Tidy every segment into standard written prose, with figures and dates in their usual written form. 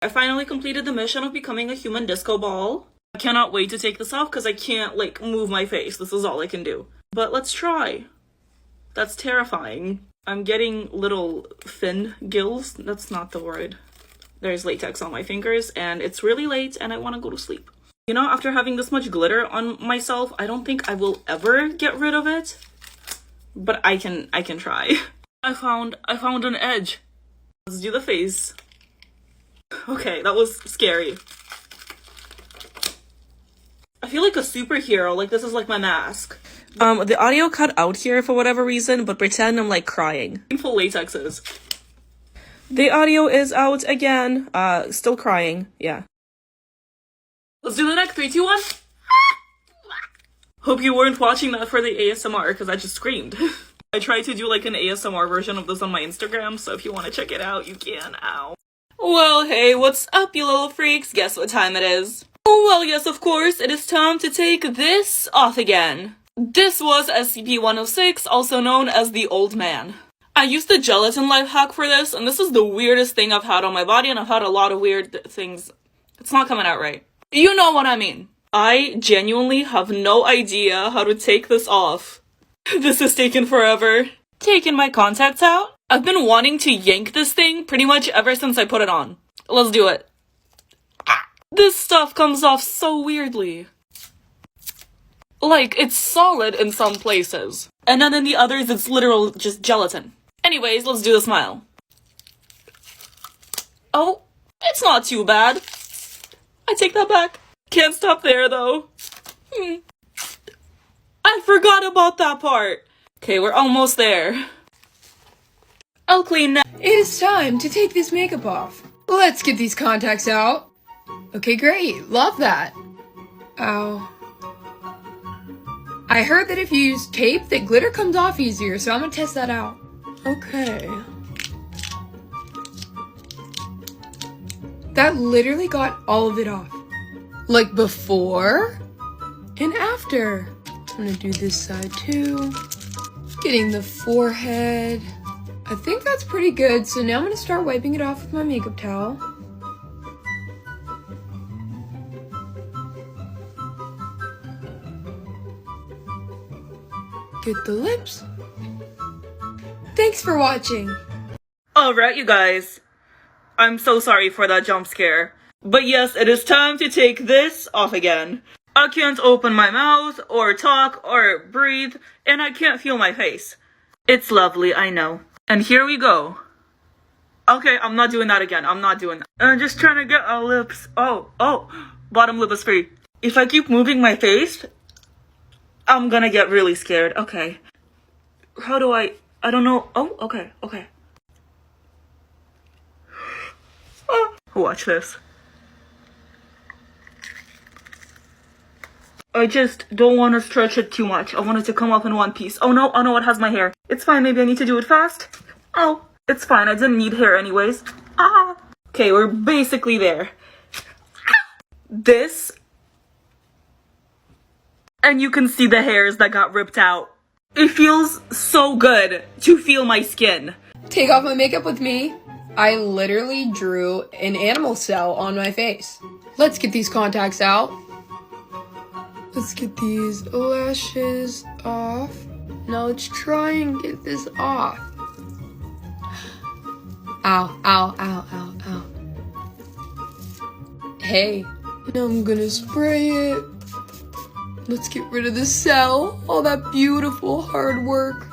I finally completed the mission of becoming a human disco ball. I cannot wait to take this off because I can't, like, move my face. This is all I can do. But let's try. That's terrifying. I'm getting little fin gills. That's not the word. There's latex on my fingers, and it's really late, and I want to go to sleep. You know, after having this much glitter on myself, I don't think I will ever get rid of it. But I can try. I found an edge. Let's do the face. Okay, that was scary. I feel like a superhero, like this is like my mask. The audio cut out here for whatever reason, but pretend I'm like crying. Painful latexes. The audio is out again. Still crying, yeah. Let's do the neck, 3, 2, 1. Hope you weren't watching that for the ASMR, because I just screamed. I tried to do like an ASMR version of this on my Instagram, so if you want to check it out, you can. Ow. Well, hey, what's up, you little freaks? Guess what time it is? Oh, well, yes, of course, it is time to take this off again. This was SCP-106, also known as the Old Man. I used the gelatin life hack for this, and this is the weirdest thing I've had on my body, and I've had a lot of weird things. It's not coming out right. You know what I mean. I genuinely have no idea how to take this off. This has taken forever. Taking my contacts out? I've been wanting to yank this thing pretty much ever since I put it on. Let's do it. This stuff comes off so weirdly. Like, it's solid in some places. And then in the others, it's literal just gelatin. Anyways, let's do the smile. Oh, it's not too bad. I take that back. Can't stop there, though. I forgot about that part. Okay, we're almost there. I'll clean now. It is time to take this makeup off. Let's get these contacts out. Okay, great. Love that. Ow. I heard that if you use tape, that glitter comes off easier, so I'm gonna test that out. Okay. That literally got all of it off. Like before and after. I'm gonna do this side too. Getting the forehead. I think that's pretty good, so now I'm gonna start wiping it off with my makeup towel. Get the lips. Thanks for watching. Alright, you guys. I'm so sorry for that jump scare. But yes, it is time to take this off again. I can't open my mouth, or talk, or breathe, and I can't feel my face. It's lovely, I know. And here we go. Okay, I'm not doing that again. I'm not doing that. I'm just trying to get our lips. Oh, bottom lip is free. If I keep moving my face, I'm gonna get really scared. Okay. How do I don't know. Oh, okay. Watch this. I just don't want to stretch it too much. I want it to come up in one piece. Oh no, it has my hair. It's fine, maybe I need to do it fast. Oh, it's fine, I didn't need hair anyways. Okay, we're basically there. This. And you can see the hairs that got ripped out. It feels so good to feel my skin. Take off my makeup with me. I literally drew an animal cell on my face. Let's get these contacts out. Let's get these lashes off. Now let's try and get this off. Ow. Hey, now I'm gonna spray it. Let's get rid of the cell. All that beautiful hard work.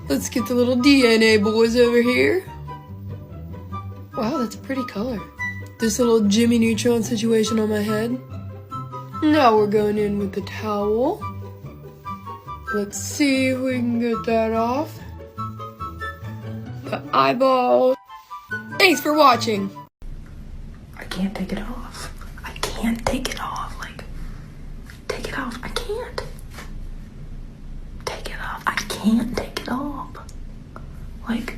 Let's get the little DNA boys over here. Wow, that's a pretty color. This little Jimmy Neutron situation on my head. Now we're going in with the towel. Let's see if we can get that off. The eyeball. Thanks for watching. I can't take it off. Like, take it off. I can't. Take it off. I can't take it off. Like.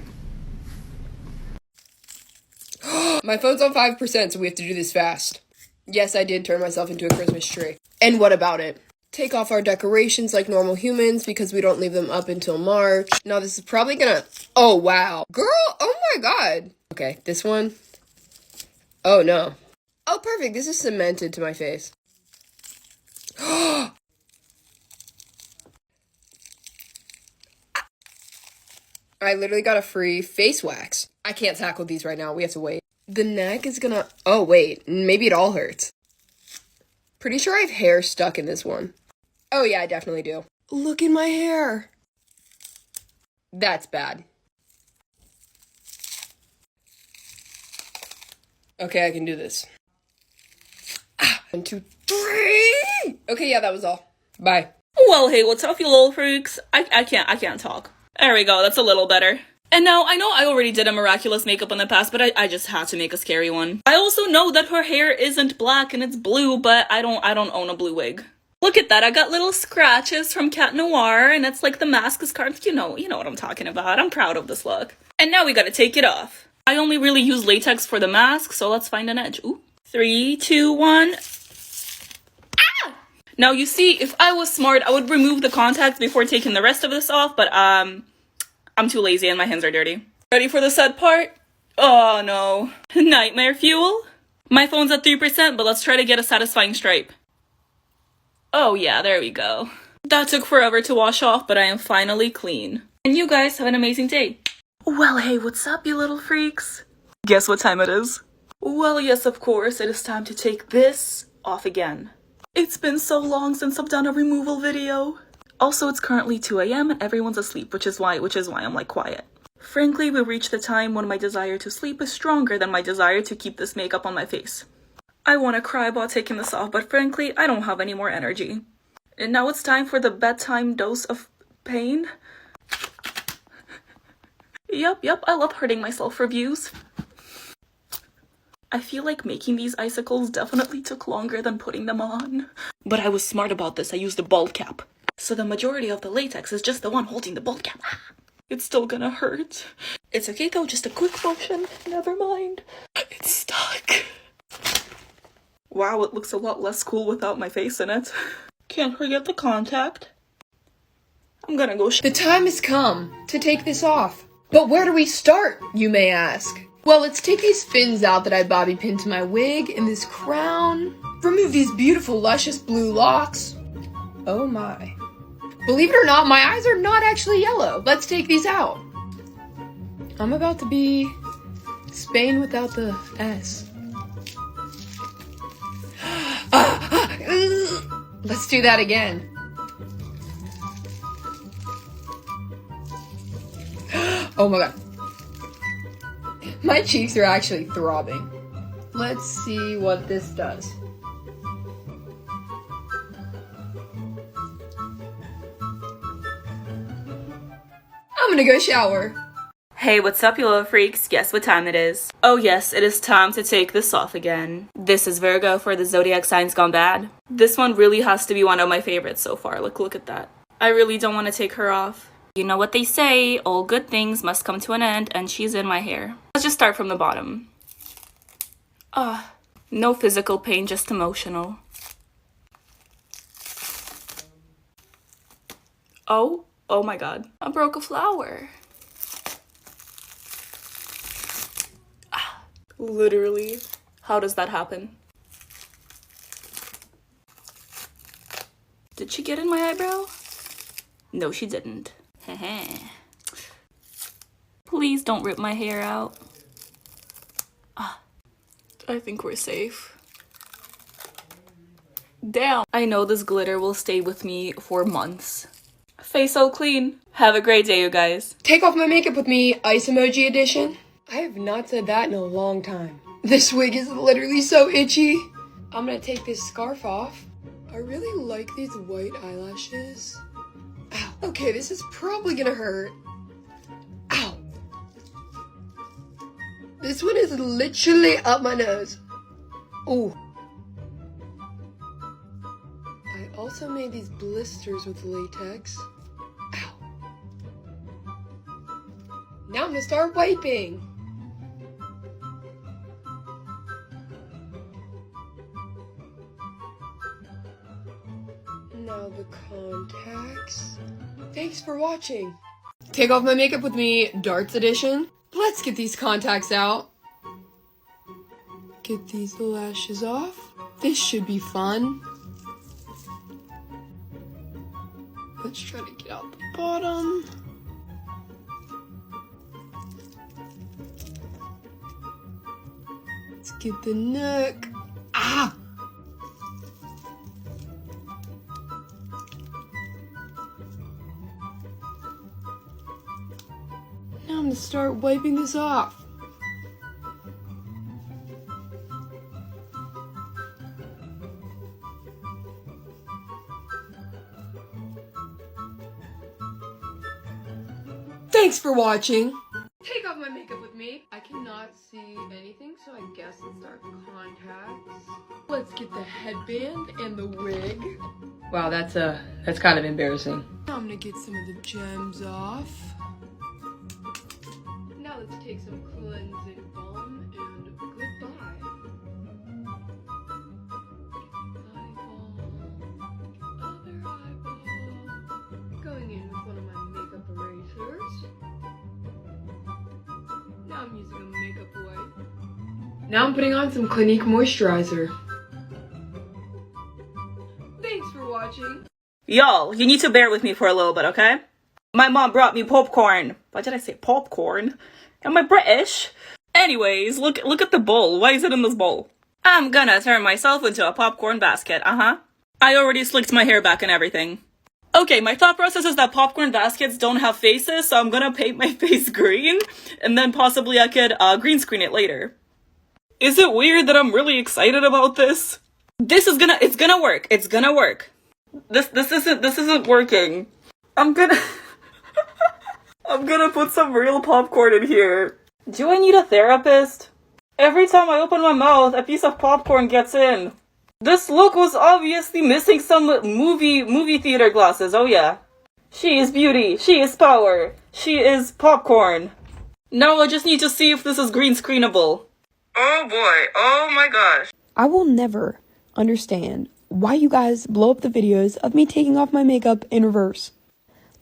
My phone's on 5%, so we have to do this fast. Yes, I did turn myself into a Christmas tree. And what about it? Take off our decorations like normal humans because we don't leave them up until March. Now this is probably gonna... Oh, wow. Girl, oh my god. Okay, this one. Oh no. Oh, perfect. This is cemented to my face. I literally got a free face wax. I can't tackle these right now. We have to wait. The neck is gonna... Oh, wait. Maybe it all hurts. Pretty sure I have hair stuck in this one. Oh, yeah, I definitely do. Look at my hair. That's bad. Okay, I can do this. 1, 2, 3. Okay, yeah, that was all. Bye. Well, hey, what's up, you little freaks? I can't talk. There we go, that's a little better. And now, I know I already did a miraculous makeup in the past, but I just had to make a scary one. I also know that her hair isn't black and it's blue, but I don't own a blue wig. Look at that, I got little scratches from Cat Noir, and it's like the mask is carved. You know what I'm talking about. I'm proud of this look. And now we gotta take it off. I only really use latex for the mask, so let's find an edge. Ooh. 3, 2, 1. Ah! Now, you see, if I was smart, I would remove the contacts before taking the rest of this off, but, I'm too lazy and my hands are dirty. Ready for the sad part? Oh, no. Nightmare fuel? My phone's at 3%, but let's try to get a satisfying stripe. Oh, yeah, there we go. That took forever to wash off, but I am finally clean. And you guys have an amazing day. Well, hey, what's up, you little freaks? Guess what time it is? Well, yes, of course, it is time to take this off again. It's been so long since I've done a removal video. Also, it's currently 2 a.m. and everyone's asleep, which is why I'm like quiet. Frankly, we reached the time when my desire to sleep is stronger than my desire to keep this makeup on my face. I want to cry about taking this off, but frankly, I don't have any more energy. And now it's time for the bedtime dose of pain. Yep, I love hurting myself for views. I feel like making these icicles definitely took longer than putting them on. But I was smart about this, I used a bald cap. So the majority of the latex is just the one holding the bald cap. It's still gonna hurt. It's okay though, just a quick motion. Never mind. It's stuck. Wow, it looks a lot less cool without my face in it. Can't forget the contact. I'm gonna go The time has come to take this off. But where do we start, you may ask? Well, let's take these fins out that I bobby pinned to my wig and this crown. Remove these beautiful, luscious blue locks. Oh my. Believe it or not, my eyes are not actually yellow. Let's take these out. I'm about to be Spain without the S. Let's do that again. Oh my god. My cheeks are actually throbbing. Let's see what this does. I'm gonna go shower. Hey, what's up, you little freaks? Guess what time it is? Oh yes, it is time to take this off again. This is Virgo for the zodiac signs gone bad. This one really has to be one of my favorites so far. Look at that. I really don't want to take her off. You know what they say, all good things must come to an end, and she's in my hair. Let's just start from the bottom. No physical pain, just emotional. Oh my god. I broke a flower. Literally. How does that happen? Did she get in my eyebrow? No, she didn't. Please don't rip my hair out. I think we're safe. Damn. I know this glitter will stay with me for months. Face so clean. Have a great day, you guys. Take off my makeup with me, ice emoji edition. I have not said that in a long time. This wig is literally so itchy. I'm gonna take this scarf off. I really like these white eyelashes. Ow. Okay, this is probably gonna hurt. Ow. This one is literally up my nose. Ooh. I also made these blisters with latex. Ow. Now I'm gonna start wiping. Now the contacts. Thanks for watching. Take off my makeup with me, darts edition. Let's get these contacts out. Get these lashes off. This should be fun. Let's try to get out the bottom. Let's get the neck. Ah! Now I'm gonna start wiping this off. Thanks for watching. Take off my makeup with me. I cannot see anything, so I guess it's our contacts. Let's get the headband and the wig. Wow, that's kind of embarrassing. Now I'm gonna get some of the gems off. Now let's take some cleansing balm and goodbye. Eyeball, other eyeball. Going in with one of my makeup erasers. Now I'm using a makeup wipe. Now I'm putting on some Clinique moisturizer. Thanks for watching. Y'all, you need to bear with me for a little bit, okay? My mom brought me popcorn. Why did I say popcorn? Am I British? Anyways, look at the bowl. Why is it in this bowl? I'm gonna turn myself into a popcorn basket, I already slicked my hair back and everything. Okay, my thought process is that popcorn baskets don't have faces, so I'm gonna paint my face green, and then possibly I could green screen it later. Is it weird that I'm really excited about this? It's gonna work. It's gonna work. This isn't working. I'm gonna put some real popcorn in here. Do I need a therapist? Every time I open my mouth, a piece of popcorn gets in. This look was obviously missing some movie theater glasses. Oh yeah. She is beauty. She is power. She is popcorn. Now I just need to see if this is green screenable. Oh boy. Oh my gosh. I will never understand why you guys blow up the videos of me taking off my makeup in reverse.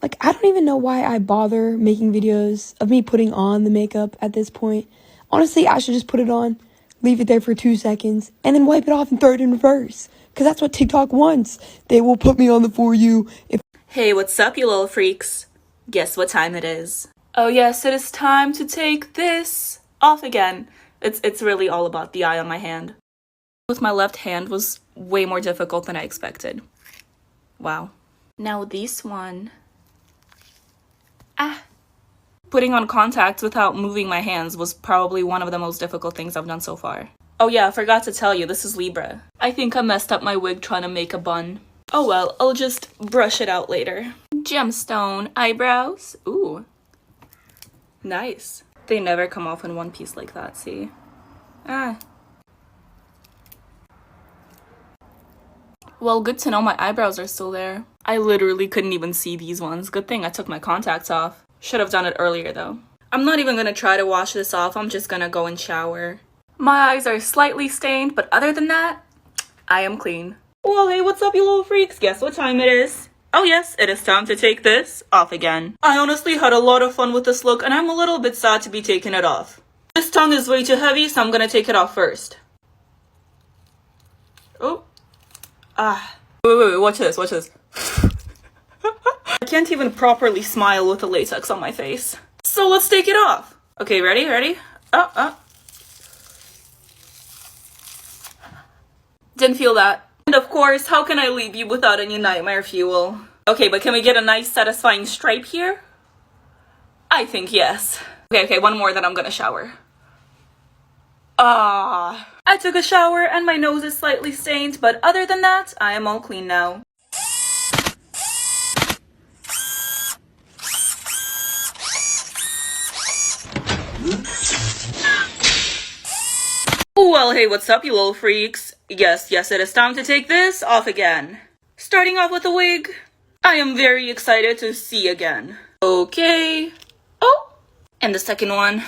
Like, I don't even know why I bother making videos of me putting on the makeup at this point. Honestly, I should just put it on, leave it there for 2 seconds, and then wipe it off and throw it in reverse. Because that's what TikTok wants. They will put me on the For You. Hey, what's up, you little freaks? Guess what time it is? Oh yes, it is time to take this off again. It's really all about the eye on my hand. With my left hand was way more difficult than I expected. Wow. Now this one. Putting on contacts without moving my hands was probably one of the most difficult things I've done so far. Oh yeah, I forgot to tell you, this is Libra. I think I messed up my wig trying to make a bun. Oh well, I'll just brush it out later. Gemstone eyebrows. Ooh. Nice. They never come off in one piece like that, see? Well, good to know my eyebrows are still there. I literally couldn't even see these ones. Good thing I took my contacts off. Should have done it earlier though. I'm not even gonna try to wash this off. I'm just gonna go and shower. My eyes are slightly stained, but other than that, I am clean. Well, hey, what's up, you little freaks? Guess what time it is? Oh yes, it is time to take this off again. I honestly had a lot of fun with this look, and I'm a little bit sad to be taking it off. This tongue is way too heavy, so I'm gonna take it off first. Oh. Wait, watch this. I can't even properly smile with the latex on my face. So let's take it off. Okay, ready? Didn't feel that. And of course, how can I leave you without any nightmare fuel? Okay, but can we get a nice satisfying stripe here? I think yes. Okay, one more, then I'm gonna shower. I took a shower and my nose is slightly stained, but other than that, I am all clean now. Well, hey, what's up, you little freaks? Yes, it is time to take this off again. Starting off with the wig, I am very excited to see again. Okay. Oh, and the second one.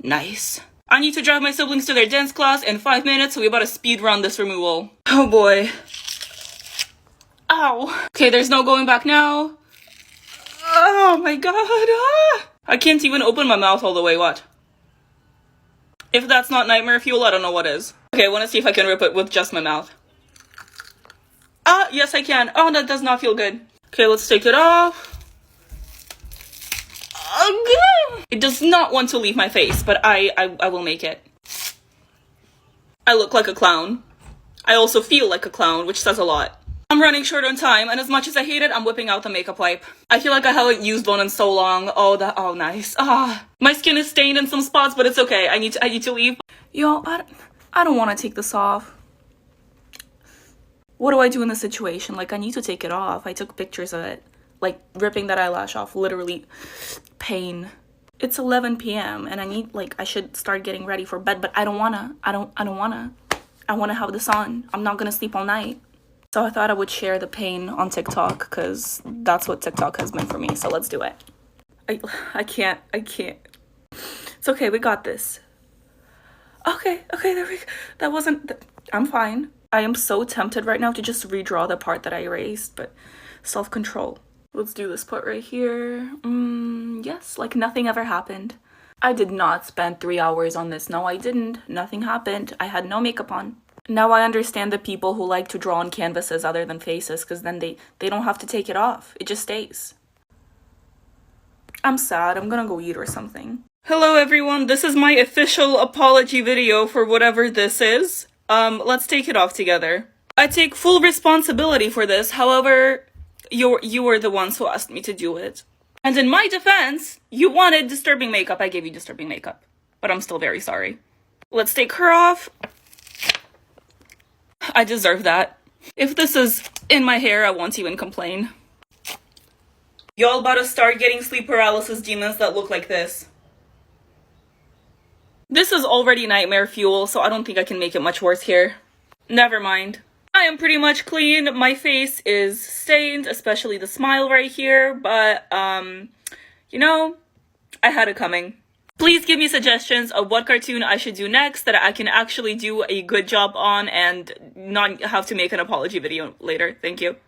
Nice. I need to drive my siblings to their dance class in 5 minutes, so we about to speed run this removal. Oh boy. Ow. Okay, there's no going back now. Oh my god. I can't even open my mouth all the way, what? If that's not nightmare fuel, I don't know what is. Okay, I want to see if I can rip it with just my mouth. Ah, yes I can. Oh, that does not feel good. Okay, let's take it off. It does not want to leave my face, but I will make it. I look like a clown. I also feel like a clown, which says a lot. I'm running short on time, and as much as I hate it, I'm whipping out the makeup wipe. I feel like I haven't used one in so long. Oh, nice. My skin is stained in some spots, but it's okay. I need to leave. Yo, I don't want to take this off. What do I do in this situation? Like, I need to take it off. I took pictures of it. Like, ripping that eyelash off. Literally, pain. It's 11 p.m. and I should start getting ready for bed, but I don't wanna. I wanna have this on. I'm not gonna sleep all night. So I thought I would share the pain on TikTok, because that's what TikTok has been for me. So let's do it. I can't. It's okay, we got this. Okay, there we go. That wasn't, I'm fine. I am so tempted right now to just redraw the part that I erased, but self-control. Let's do this part right here. Yes, like nothing ever happened. I did not spend 3 hours on this. No, I didn't. Nothing happened. I had no makeup on. Now I understand the people who like to draw on canvases other than faces, because then they don't have to take it off. It just stays. I'm sad. I'm gonna go eat or something. Hello everyone, this is my official apology video for whatever this is. Let's take it off together. I take full responsibility for this, however, you were the ones who asked me to do it. And in my defense, you wanted disturbing makeup, I gave you disturbing makeup. But I'm still very sorry. Let's take her off. I deserve that. If this is in my hair, I won't even complain. Y'all about to start getting sleep paralysis demons that look like this. This is already nightmare fuel, so I don't think I can make it much worse here. Never mind. I am pretty much clean. My face is stained, especially the smile right here, but, you know, I had it coming. Please give me suggestions of what cartoon I should do next that I can actually do a good job on and not have to make an apology video later. Thank you.